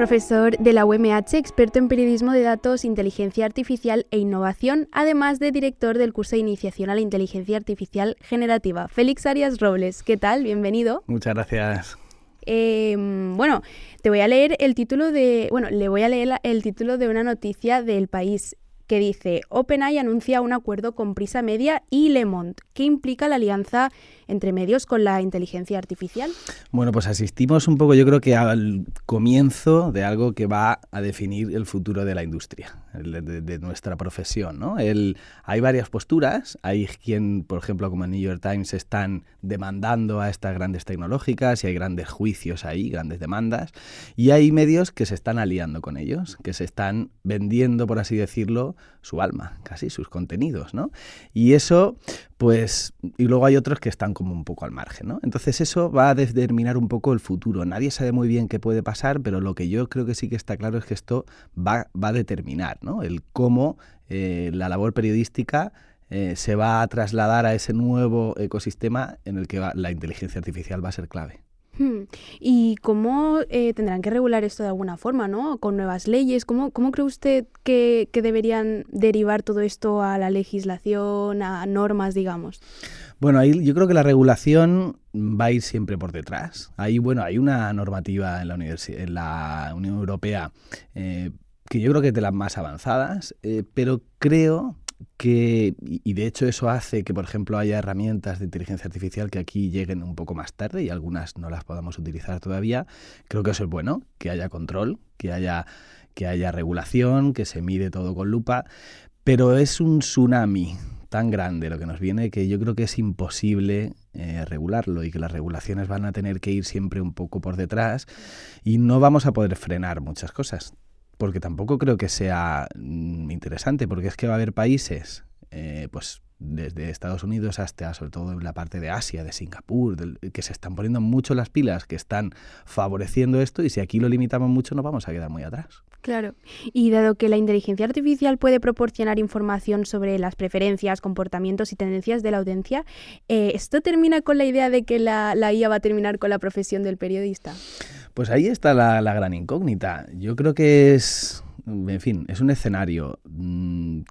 profesor de la UMH, experto en periodismo de datos, inteligencia artificial e innovación, además de director del curso de iniciación a la inteligencia artificial generativa. Félix Arias Robles, ¿qué tal? Bienvenido. Muchas gracias. Te voy a leer el título de, le voy a leer el título de una noticia del País que dice: OpenAI anuncia un acuerdo con Prisa Media y Le Monde. ¿Qué implica la alianza entre medios con la inteligencia artificial? Bueno, pues asistimos un poco, yo creo que al comienzo de algo que va a definir el futuro de la industria, de nuestra profesión, ¿no? Hay varias posturas, hay quien, por ejemplo, como en New York Times, están demandando a estas grandes tecnológicas y hay grandes juicios ahí, grandes demandas, y hay medios que se están aliando con ellos, que se están vendiendo, por así decirlo, su alma, casi sus contenidos, ¿no? Y eso, pues, y luego hay otros que están como un poco al margen, ¿no? Entonces eso va a determinar un poco el futuro. Nadie sabe muy bien qué puede pasar, pero lo que yo creo que sí que está claro es que esto va a determinar, ¿no? El cómo la labor periodística se va a trasladar a ese nuevo ecosistema en el que la inteligencia artificial va a ser clave. ¿Y cómo tendrán que regular esto de alguna forma, ¿no? Con nuevas leyes. ¿Cómo cree usted que deberían derivar todo esto a la legislación, a normas, digamos? Bueno, ahí yo creo que la regulación va a ir siempre por detrás. Hay una normativa en la Unión Europea que yo creo que es de las más avanzadas, pero creo que, y de hecho eso hace que, por ejemplo, haya herramientas de inteligencia artificial que aquí lleguen un poco más tarde y algunas no las podamos utilizar todavía. Creo que eso es bueno, que haya control, que haya regulación, que se mire todo con lupa, pero es un tsunami tan grande lo que nos viene que yo creo que es imposible regularlo y que las regulaciones van a tener que ir siempre un poco por detrás y no vamos a poder frenar muchas cosas. Porque tampoco creo que sea interesante, porque es que va a haber países, pues desde Estados Unidos hasta sobre todo la parte de Asia, de Singapur, que se están poniendo mucho las pilas, que están favoreciendo esto, y si aquí lo limitamos mucho nos vamos a quedar muy atrás. Claro. Y dado que la inteligencia artificial puede proporcionar información sobre las preferencias, comportamientos y tendencias de la audiencia, ¿esto termina con la idea de que la IA va a terminar con la profesión del periodista? Pues ahí está la gran incógnita. Yo creo que es un escenario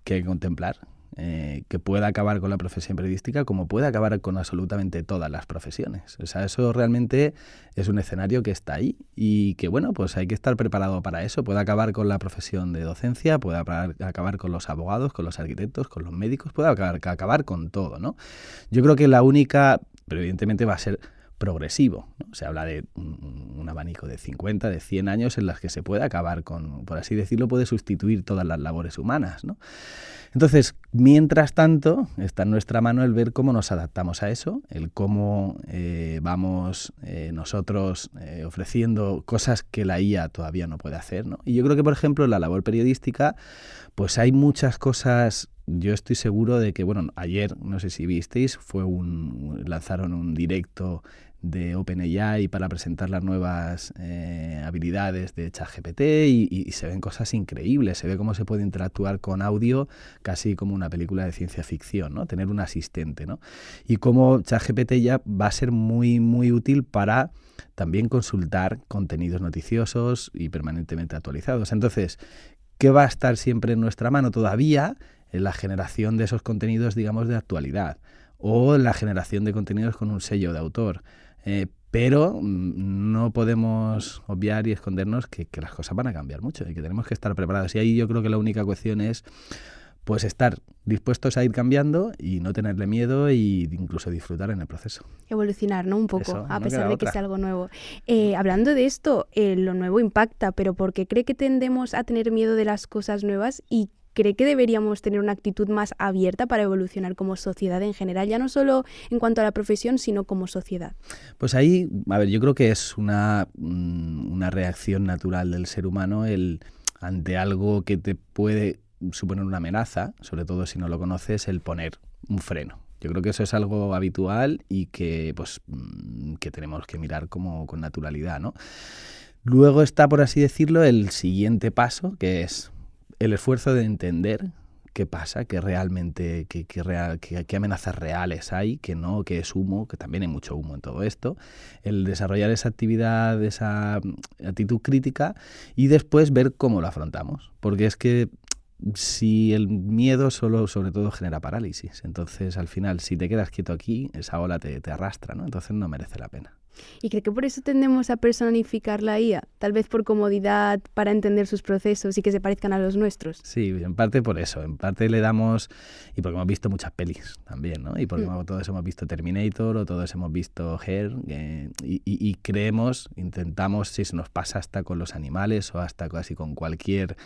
que hay que contemplar, que pueda acabar con la profesión periodística como puede acabar con absolutamente todas las profesiones. O sea, eso realmente es un escenario que está ahí y que, bueno, pues hay que estar preparado para eso. Puede acabar con la profesión de docencia, puede acabar con los abogados, con los arquitectos, con los médicos, puede acabar con todo, ¿no? Yo creo que la única, pero evidentemente va a ser progresivo, ¿no? Se habla de un abanico de 50, de 100 años en las que se puede acabar con, por así decirlo, puede sustituir todas las labores humanas, ¿no? Entonces, mientras tanto, está en nuestra mano el ver cómo nos adaptamos a eso, el cómo vamos nosotros ofreciendo cosas que la IA todavía no puede hacer, ¿no? Y yo creo que, por ejemplo, en la labor periodística, pues hay muchas cosas. Yo estoy seguro de que, bueno, ayer, no sé si visteis, lanzaron un directo de OpenAI para presentar las nuevas habilidades de ChatGPT y se ven cosas increíbles, se ve cómo se puede interactuar con audio casi como una película de ciencia ficción, ¿no? Tener un asistente, ¿no? Y cómo ChatGPT ya va a ser muy, muy útil para también consultar contenidos noticiosos y permanentemente actualizados. Entonces, ¿qué va a estar siempre en nuestra mano todavía? En la generación de esos contenidos, digamos, de actualidad o en la generación de contenidos con un sello de autor. Pero no podemos obviar y escondernos que las cosas van a cambiar mucho y que tenemos que estar preparados. Y ahí yo creo que la única cuestión es pues estar dispuestos a ir cambiando y no tenerle miedo e incluso disfrutar en el proceso. Evolucionar, ¿no? Un poco, Eso, a no pesar queda de otra. que sea algo nuevo. Hablando de esto, lo nuevo impacta, pero ¿por qué cree que tendemos a tener miedo de las cosas nuevas y cree que deberíamos tener una actitud más abierta para evolucionar como sociedad en general, ya no solo en cuanto a la profesión, sino como sociedad? Pues ahí, a ver, yo creo que es una reacción natural del ser humano ante algo que te puede suponer una amenaza, sobre todo si no lo conoces, el poner un freno. Yo creo que eso es algo habitual y que, pues, que tenemos que mirar como con naturalidad, ¿no? Luego está, por así decirlo, el siguiente paso, que es el esfuerzo de entender qué pasa, qué realmente, qué amenazas reales hay, que no, que es humo, que también hay mucho humo en todo esto. El desarrollar esa actividad, esa actitud crítica y después ver cómo lo afrontamos. Porque es que si el miedo solo, sobre todo, genera parálisis. Entonces, al final, si te quedas quieto aquí, esa ola te arrastra, ¿no? Entonces no merece la pena. ¿Y cree que por eso tendemos a personificar la IA? Tal vez por comodidad, para entender sus procesos y que se parezcan a los nuestros. Sí, en parte por eso. En parte le damos, y porque hemos visto muchas pelis también, ¿no? Y porque todos hemos visto Terminator o todos hemos visto Her, y creemos, intentamos, si se nos pasa hasta con los animales o hasta casi con cualquier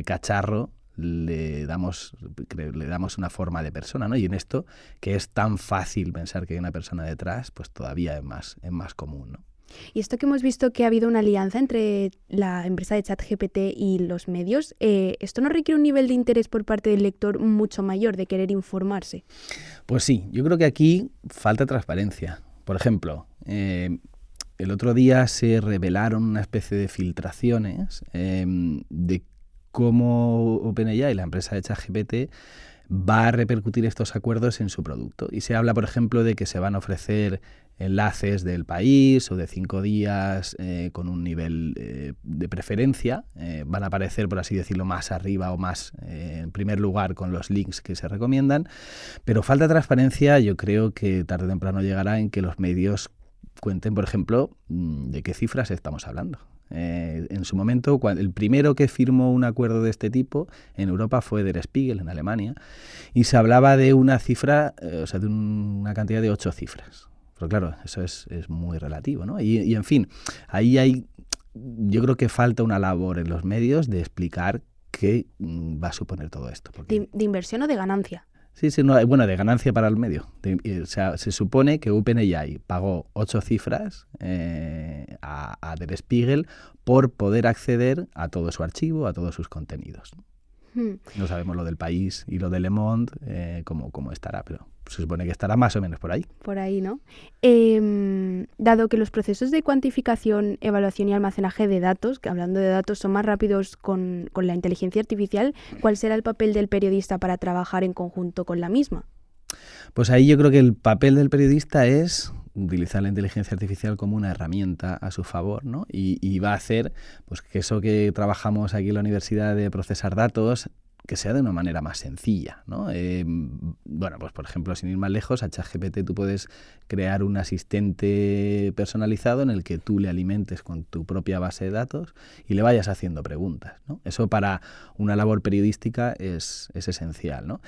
cacharro, le damos una forma de persona, ¿no? Y en esto, que es tan fácil pensar que hay una persona detrás, pues todavía es más común, ¿no? Y esto que hemos visto que ha habido una alianza entre la empresa de ChatGPT y los medios, ¿esto no requiere un nivel de interés por parte del lector mucho mayor, de querer informarse? Pues sí, yo creo que aquí falta transparencia. Por ejemplo, el otro día se revelaron una especie de filtraciones de cómo OpenAI, la empresa de ChatGPT, va a repercutir estos acuerdos en su producto. Y se habla, por ejemplo, de que se van a ofrecer enlaces del país o de 5 días con un nivel de preferencia. Van a aparecer, por así decirlo, más arriba o más en primer lugar con los links que se recomiendan. Pero falta transparencia, yo creo que tarde o temprano llegará en que los medios cuenten, por ejemplo, de qué cifras estamos hablando. En su momento, el primero que firmó un acuerdo de este tipo en Europa fue Der Spiegel, en Alemania, y se hablaba de una cifra, de una cantidad de 8 cifras. Pero claro, eso es muy relativo, ¿no? Y en fin, yo creo que falta una labor en los medios de explicar qué va a suponer todo esto. ¿De inversión o de ganancia? Sí, no, bueno, de ganancia para el medio. Se supone que OpenAI pagó 8 cifras a Der Spiegel por poder acceder a todo su archivo, a todos sus contenidos. No sabemos lo del País y lo de Le Monde, cómo estará, pero se supone que estará más o menos por ahí. Por ahí, ¿no? Dado que los procesos de cuantificación, evaluación y almacenaje de datos, que hablando de datos son más rápidos con la inteligencia artificial, ¿cuál será el papel del periodista para trabajar en conjunto con la misma? Pues ahí yo creo que el papel del periodista es utilizar la inteligencia artificial como una herramienta a su favor, ¿no? Y va a hacer pues que eso que trabajamos aquí en la universidad de procesar datos, que sea de una manera más sencilla, ¿no? Bueno, pues por ejemplo, sin ir más lejos, a ChatGPT tú puedes crear un asistente personalizado en el que tú le alimentes con tu propia base de datos y le vayas haciendo preguntas, ¿no? Eso para una labor periodística es esencial, ¿no?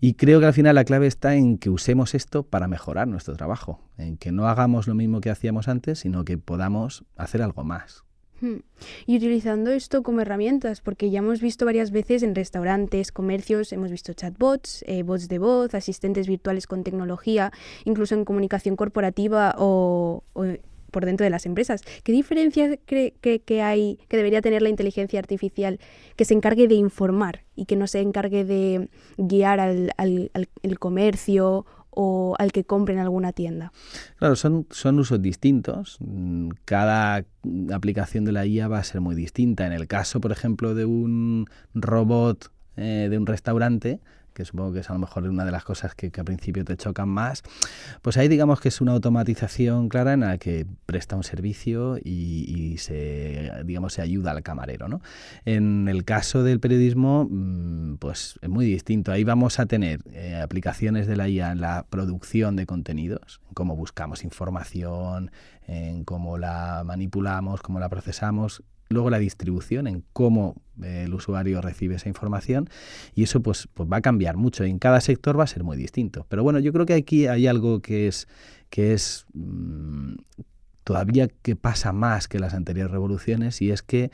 Y creo que al final la clave está en que usemos esto para mejorar nuestro trabajo, en que no hagamos lo mismo que hacíamos antes, sino que podamos hacer algo más. Y utilizando esto como herramientas, porque ya hemos visto varias veces en restaurantes, comercios, hemos visto chatbots, bots de voz, asistentes virtuales con tecnología, incluso en comunicación corporativa o por dentro de las empresas. ¿Qué diferencias cree que hay, que debería tener la inteligencia artificial que se encargue de informar y que no se encargue de guiar al comercio o al que compre en alguna tienda? Claro, son usos distintos. Cada aplicación de la IA va a ser muy distinta. En el caso, por ejemplo, de un robot de un restaurante, que supongo que es a lo mejor una de las cosas que al principio te chocan más, pues ahí digamos que es una automatización clara en la que presta un servicio y se ayuda al camarero, ¿no? En el caso del periodismo, pues es muy distinto. Ahí vamos a tener aplicaciones de la IA en la producción de contenidos, en cómo buscamos información, en cómo la manipulamos, cómo la procesamos. Luego la distribución, en cómo el usuario recibe esa información, y eso pues va a cambiar mucho. En cada sector va a ser muy distinto. Pero bueno, yo creo que aquí hay algo que es todavía que pasa más que las anteriores revoluciones, y es que,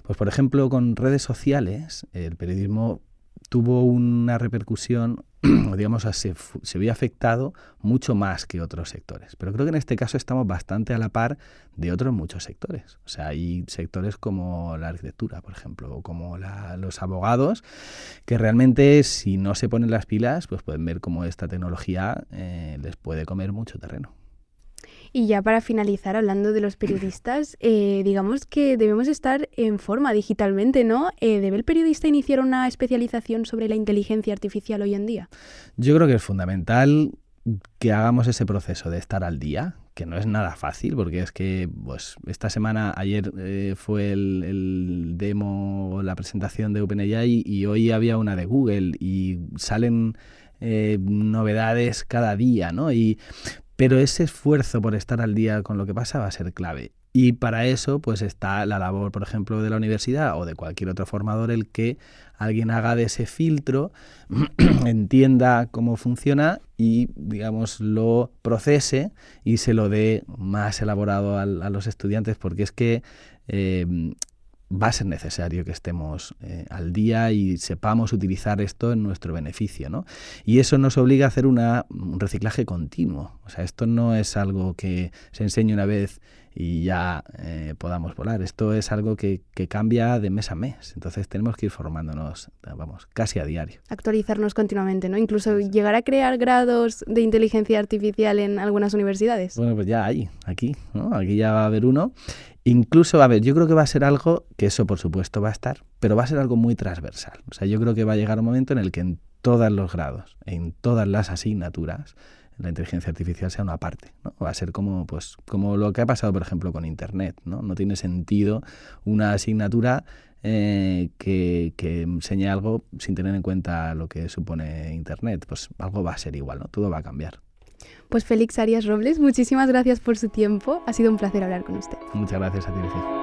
pues por ejemplo, con redes sociales, el periodismo tuvo una repercusión, digamos, se vio afectado mucho más que otros sectores. Pero creo que en este caso estamos bastante a la par de otros muchos sectores. O sea, hay sectores como la arquitectura, por ejemplo, o como los abogados, que realmente si no se ponen las pilas, pues pueden ver cómo esta tecnología les puede comer mucho terreno. Y ya para finalizar, hablando de los periodistas, digamos que debemos estar en forma digitalmente, ¿no? ¿Debe el periodista iniciar una especialización sobre la inteligencia artificial hoy en día? Yo creo que es fundamental que hagamos ese proceso de estar al día, que no es nada fácil, porque es que pues esta semana, ayer fue el demo, la presentación de OpenAI y hoy había una de Google y salen novedades cada día, ¿no? Pero ese esfuerzo por estar al día con lo que pasa va a ser clave. Y para eso pues está la labor, por ejemplo, de la universidad o de cualquier otro formador, el que alguien haga de ese filtro, entienda cómo funciona y, digamos, lo procese y se lo dé más elaborado a los estudiantes, porque es que va a ser necesario que estemos al día y sepamos utilizar esto en nuestro beneficio, ¿no? Y eso nos obliga a hacer un reciclaje continuo. O sea, esto no es algo que se enseñe una vez y ya podamos volar. Esto es algo que cambia de mes a mes. Entonces tenemos que ir formándonos, vamos, casi a diario. Actualizarnos continuamente, ¿no? Incluso llegar a crear grados de inteligencia artificial en algunas universidades. Bueno, pues ya hay, aquí, ¿no? Aquí ya va a haber uno. Incluso, a ver, yo creo que va a ser algo, que eso por supuesto va a estar, pero va a ser algo muy transversal. O sea, yo creo que va a llegar un momento en el que en todos los grados, en todas las asignaturas, la inteligencia artificial sea una parte, ¿no? Va a ser como lo que ha pasado, por ejemplo, con Internet, ¿no? No tiene sentido una asignatura que enseñe algo sin tener en cuenta lo que supone Internet. Pues algo va a ser igual, ¿no? Todo va a cambiar. Pues Félix Arias Robles, muchísimas gracias por su tiempo. Ha sido un placer hablar con usted. Muchas gracias a ti, Lucía.